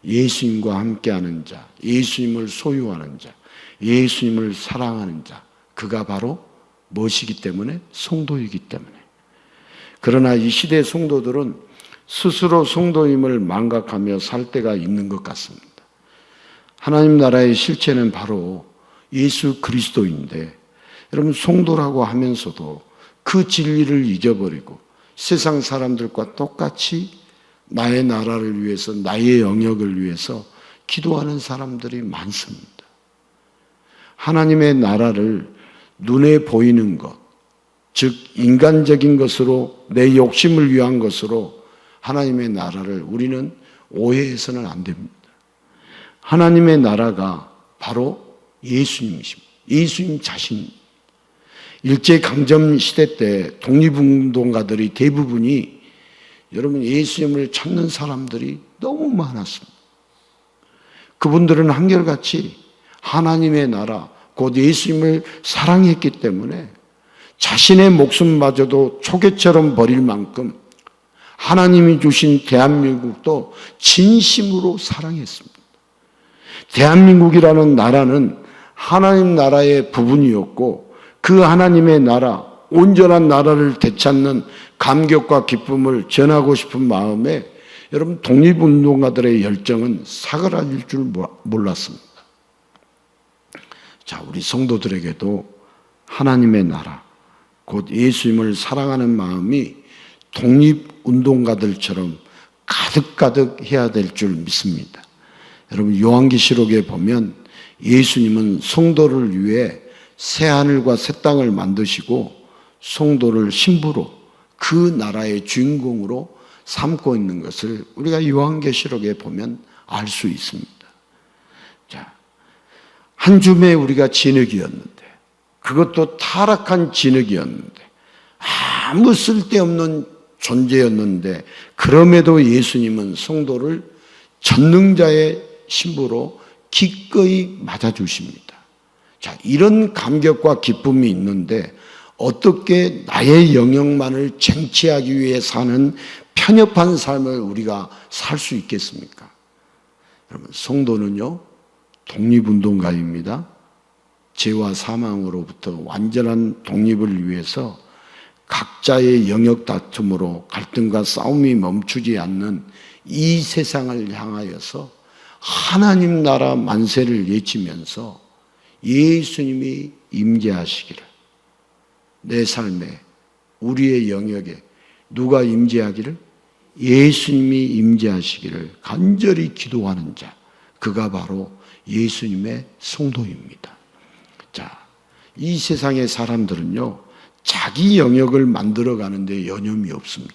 예수님과 함께하는 자, 예수님을 소유하는 자, 예수님을 사랑하는 자, 그가 바로 무엇이기 때문에? 성도이기 때문에. 그러나 이 시대 성도들은 스스로 성도임을 망각하며 살 때가 있는 것 같습니다. 하나님 나라의 실체는 바로 예수 그리스도인데 여러분 성도라고 하면서도 그 진리를 잊어버리고 세상 사람들과 똑같이 나의 나라를 위해서, 나의 영역을 위해서 기도하는 사람들이 많습니다. 하나님의 나라를 눈에 보이는 것, 즉 인간적인 것으로, 내 욕심을 위한 것으로 하나님의 나라를 우리는 오해해서는 안 됩니다. 하나님의 나라가 바로 예수님이십니다. 예수님 자신. 일제강점 시대 때 독립운동가들이 대부분이, 여러분, 예수님을 찾는 사람들이 너무 많았습니다. 그분들은 한결같이 하나님의 나라, 곧 예수님을 사랑했기 때문에 자신의 목숨마저도 초계처럼 버릴 만큼 하나님이 주신 대한민국도 진심으로 사랑했습니다. 대한민국이라는 나라는 하나님 나라의 부분이었고, 그 하나님의 나라, 온전한 나라를 되찾는 감격과 기쁨을 전하고 싶은 마음에 여러분, 독립운동가들의 열정은 사그라질 줄 몰랐습니다. 자, 우리 성도들에게도 하나님의 나라, 곧 예수님을 사랑하는 마음이 독립운동가들처럼 가득가득 해야 될 줄 믿습니다. 여러분, 요한계시록에 보면 예수님은 성도를 위해 새 하늘과 새 땅을 만드시고 성도를 신부로, 그 나라의 주인공으로 삼고 있는 것을 우리가 요한계시록에 보면 알 수 있습니다. 자, 한 줌에 우리가 진흙이었는데, 그것도 타락한 진흙이었는데, 아무 쓸데없는 존재였는데, 그럼에도 예수님은 성도를 전능자의 신부로 기꺼이 맞아주십니다. 자, 이런 감격과 기쁨이 있는데 어떻게 나의 영역만을 쟁취하기 위해 사는 편협한 삶을 우리가 살 수 있겠습니까? 여러분, 성도는요, 독립운동가입니다. 죄와 사망으로부터 완전한 독립을 위해서 각자의 영역 다툼으로 갈등과 싸움이 멈추지 않는 이 세상을 향하여서 하나님 나라 만세를 외치면서 예수님이 임재하시기를, 내 삶에, 우리의 영역에 누가 임재하기를? 예수님이 임재하시기를 간절히 기도하는 자, 그가 바로 예수님의 성도입니다. 자, 이 세상의 사람들은요, 자기 영역을 만들어가는데 여념이 없습니다.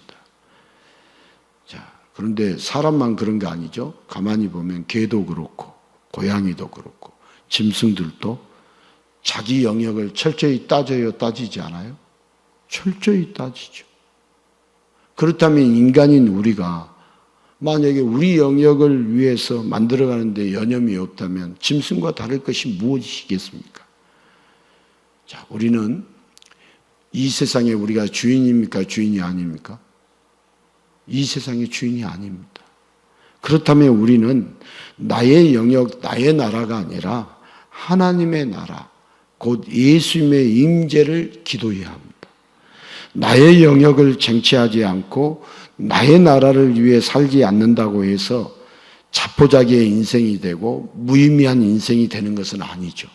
자, 그런데 사람만 그런 거 아니죠. 가만히 보면 개도 그렇고 고양이도 그렇고 짐승들도 자기 영역을 철저히 따져요, 따지지 않아요? 철저히 따지죠. 그렇다면 인간인 우리가 만약에 우리 영역을 위해서 만들어가는데 여념이 없다면 짐승과 다를 것이 무엇이겠습니까? 자, 우리는 이 세상에 우리가 주인입니까? 주인이 아닙니까? 이 세상의 주인이 아닙니다. 그렇다면 우리는 나의 영역, 나의 나라가 아니라 하나님의 나라, 곧 예수님의 임재를 기도해야 합니다. 나의 영역을 쟁취하지 않고 나의 나라를 위해 살지 않는다고 해서 자포자기의 인생이 되고 무의미한 인생이 되는 것은 아니죠.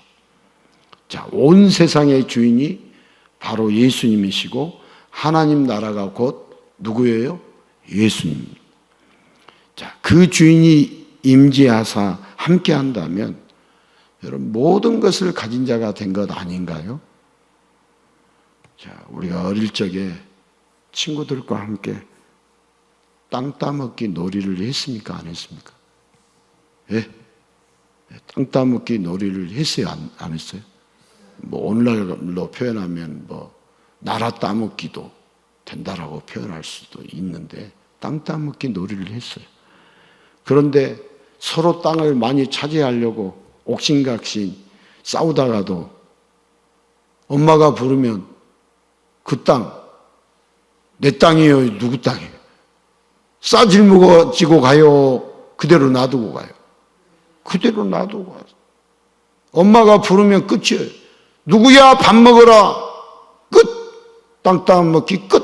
자, 온 세상의 주인이 바로 예수님이시고 하나님 나라가 곧 누구예요? 예수님. 자, 그 주인이 임재하사 함께 한다면 여러분, 모든 것을 가진 자가 된 것 아닌가요? 자, 우리가 어릴 적에 친구들과 함께 땅 따먹기 놀이를 했습니까? 안 했습니까? 예? 땅 따먹기 놀이를 했어요? 안 했어요? 뭐 오늘날로 표현하면 뭐 나라 따먹기도 된다라고 표현할 수도 있는데 땅 따먹기 놀이를 했어요. 그런데 서로 땅을 많이 차지하려고 옥신각신 싸우다가도 엄마가 부르면 그 땅, 내 땅이에요? 누구 땅이에요? 싸질무지고 가요? 그대로 놔두고 가요? 그대로 놔두고 가요. 엄마가 부르면 끝이에요. 누구야? 밥 먹어라. 끝. 땅 따먹기 끝.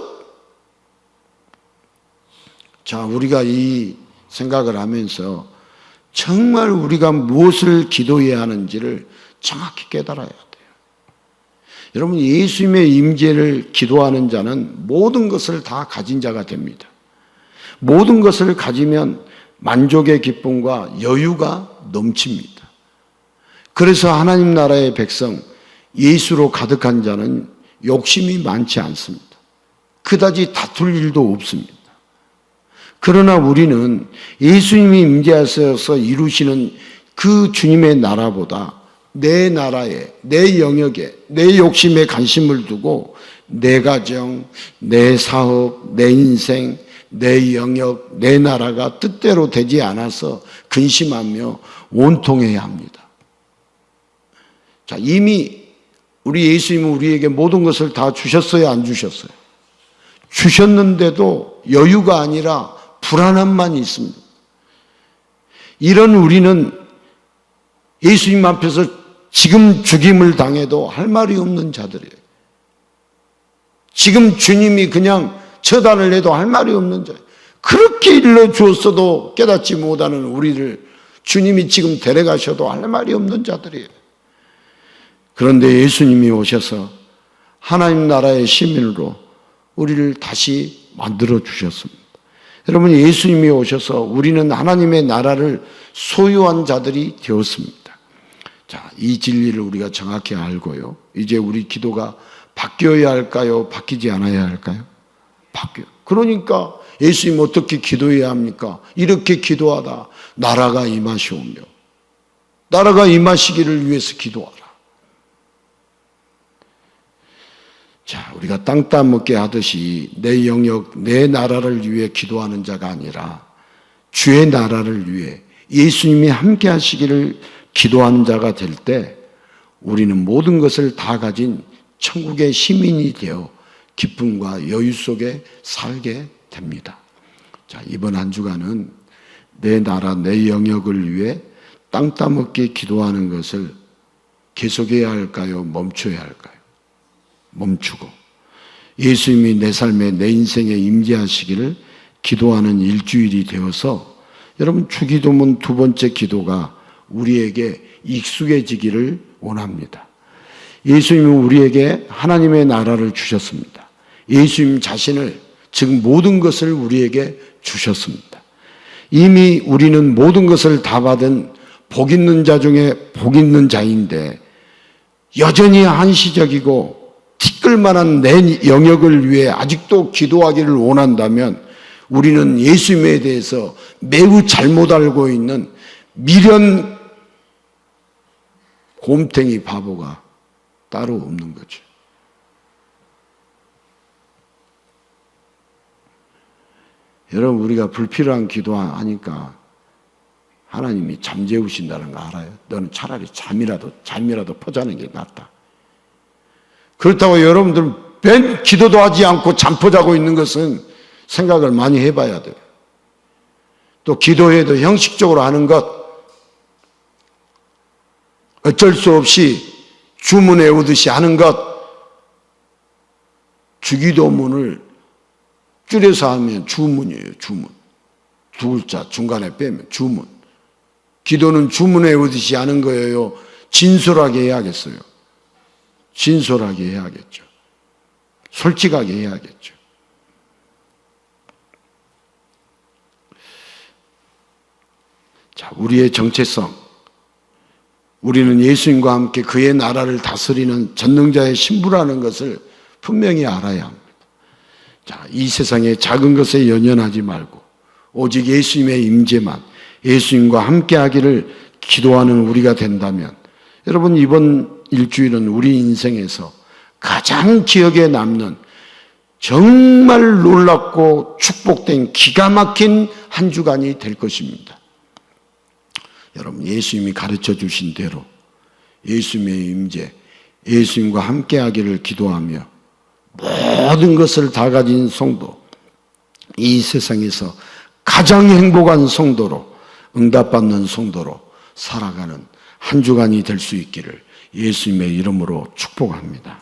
자, 우리가 이 생각을 하면서 정말 우리가 무엇을 기도해야 하는지를 정확히 깨달아야 돼요. 여러분, 예수님의 임재를 기도하는 자는 모든 것을 다 가진 자가 됩니다. 모든 것을 가지면 만족의 기쁨과 여유가 넘칩니다. 그래서 하나님 나라의 백성, 예수로 가득한 자는 욕심이 많지 않습니다. 그다지 다툴 일도 없습니다. 그러나 우리는 예수님이 임재하셔서 이루시는 그 주님의 나라보다 내 나라에, 내 영역에, 내 욕심에 관심을 두고 내 가정, 내 사업, 내 인생, 내 영역, 내 나라가 뜻대로 되지 않아서 근심하며 원통해야 합니다. 자, 이미 우리 예수님은 우리에게 모든 것을 다 주셨어요, 안 주셨어요? 주셨는데도 여유가 아니라 불안함만 있습니다. 이런 우리는 예수님 앞에서 지금 죽임을 당해도 할 말이 없는 자들이에요. 지금 주님이 그냥 처단을 해도 할 말이 없는 자예요. 그렇게 일러주었어도 깨닫지 못하는 우리를 주님이 지금 데려가셔도 할 말이 없는 자들이에요. 그런데 예수님이 오셔서 하나님 나라의 시민으로 우리를 다시 만들어 주셨습니다. 여러분, 예수님이 오셔서 우리는 하나님의 나라를 소유한 자들이 되었습니다. 자, 이 진리를 우리가 정확히 알고요. 이제 우리 기도가 바뀌어야 할까요? 바뀌지 않아야 할까요? 바뀌어요. 그러니까 예수님 어떻게 기도해야 합니까? 이렇게 기도하다 나라가 임하시오며, 나라가 임하시기를 위해서 기도하라. 자, 우리가 땅 따먹게 하듯이 내 영역, 내 나라를 위해 기도하는 자가 아니라 주의 나라를 위해 예수님이 함께 하시기를 기도하는 자가 될 때 우리는 모든 것을 다 가진 천국의 시민이 되어 기쁨과 여유 속에 살게 됩니다. 자, 이번 한 주간은 내 나라, 내 영역을 위해 땅 따먹게 기도하는 것을 계속해야 할까요? 멈춰야 할까요? 멈추고 예수님이 내 삶에, 내 인생에 임재하시기를 기도하는 일주일이 되어서 여러분, 주기도문 두 번째 기도가 우리에게 익숙해지기를 원합니다. 예수님은 우리에게 하나님의 나라를 주셨습니다. 예수님 자신을, 즉 모든 것을 우리에게 주셨습니다. 이미 우리는 모든 것을 다 받은 복 있는 자 중에 복 있는 자인데 여전히 한시적이고 티끌만한 내 영역을 위해 아직도 기도하기를 원한다면 우리는 예수님에 대해서 매우 잘못 알고 있는 미련 곰탱이 바보가 따로 없는 거죠. 여러분, 우리가 불필요한 기도하니까 하나님이 잠재우신다는 거 알아요? 너는 차라리 잠이라도 퍼자는 게 낫다. 그렇다고 여러분들 맨 기도도 하지 않고 잠퍼자고 있는 것은 생각을 많이 해봐야 돼요. 또 기도해도 형식적으로 하는 것, 어쩔 수 없이 주문에 오듯이 하는 것, 주기도문을 줄여서 하면 주문이에요. 주문. 두 글자 중간에 빼면 주문. 기도는 주문에 오듯이 하는 거예요. 진솔하게 해야겠어요. 진솔하게 해야겠죠. 솔직하게 해야겠죠. 자, 우리의 정체성. 우리는 예수님과 함께 그의 나라를 다스리는 전능자의 신부라는 것을 분명히 알아야 합니다. 자, 이 세상의 작은 것에 연연하지 말고 오직 예수님의 임재만, 예수님과 함께 하기를 기도하는 우리가 된다면 여러분, 이번 일주일은 우리 인생에서 가장 기억에 남는 정말 놀랍고 축복된 기가 막힌 한 주간이 될 것입니다. 여러분, 예수님이 가르쳐 주신 대로 예수님의 임재, 예수님과 함께 하기를 기도하며 모든 것을 다 가진 성도, 이 세상에서 가장 행복한 성도로, 응답받는 성도로 살아가는 한 주간이 될 수 있기를 예수님의 이름으로 축복합니다.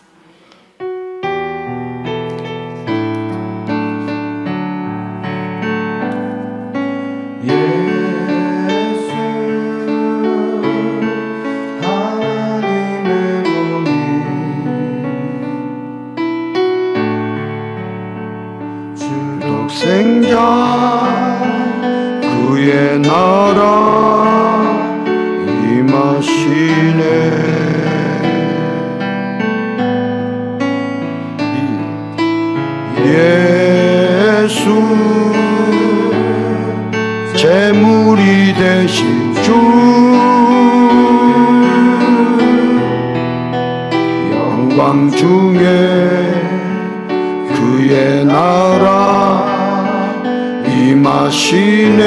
자 그의 나라 임하시네. 예수 제물이 되신 주 영광 중에 그의 나라 임하시네.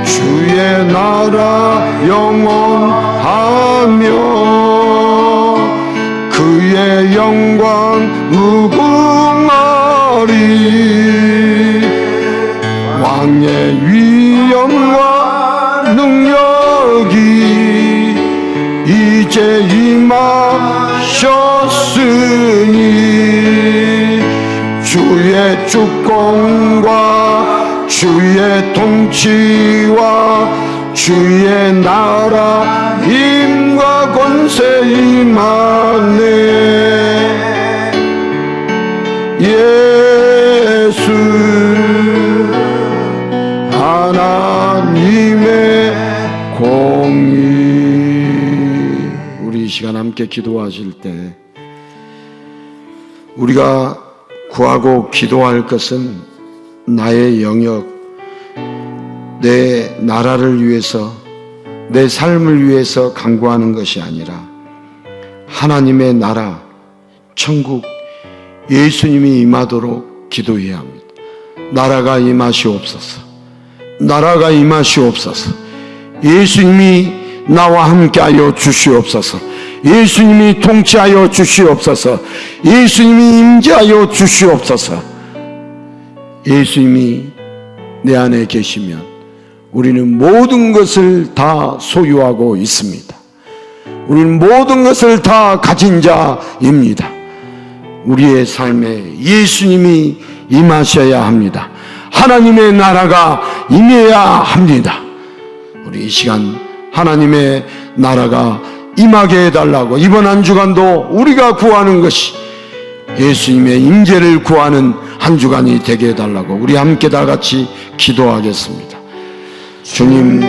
주의 나라 영원하며 그의 영광 무궁하리. 왕의 위엄과 능력이 이제 임하셨으니 주의 주권과 주의 통치와 주의 나라 힘과 권세 임하네. 예수 하나님의 공의. 우리 이 시간 함께 기도하실 때 우리가 구하고 기도할 것은 나의 영역, 내 나라를 위해서, 내 삶을 위해서 간구하는 것이 아니라 하나님의 나라, 천국, 예수님이 임하도록 기도해야 합니다. 나라가 임하시옵소서. 나라가 임하시옵소서. 예수님이 나와 함께하여 주시옵소서. 예수님이 통치하여 주시옵소서. 예수님이 임재하여 주시옵소서. 예수님이 내 안에 계시면 우리는 모든 것을 다 소유하고 있습니다. 우리는 모든 것을 다 가진 자입니다. 우리의 삶에 예수님이 임하셔야 합니다. 하나님의 나라가 임해야 합니다. 우리 이 시간 하나님의 나라가 임하게 해달라고 이번 한 주간도 우리가 구하는 것이 예수님의 임재를 구하는 한 주간이 되게 해달라고 우리 함께 다 같이 기도하겠습니다. 주님,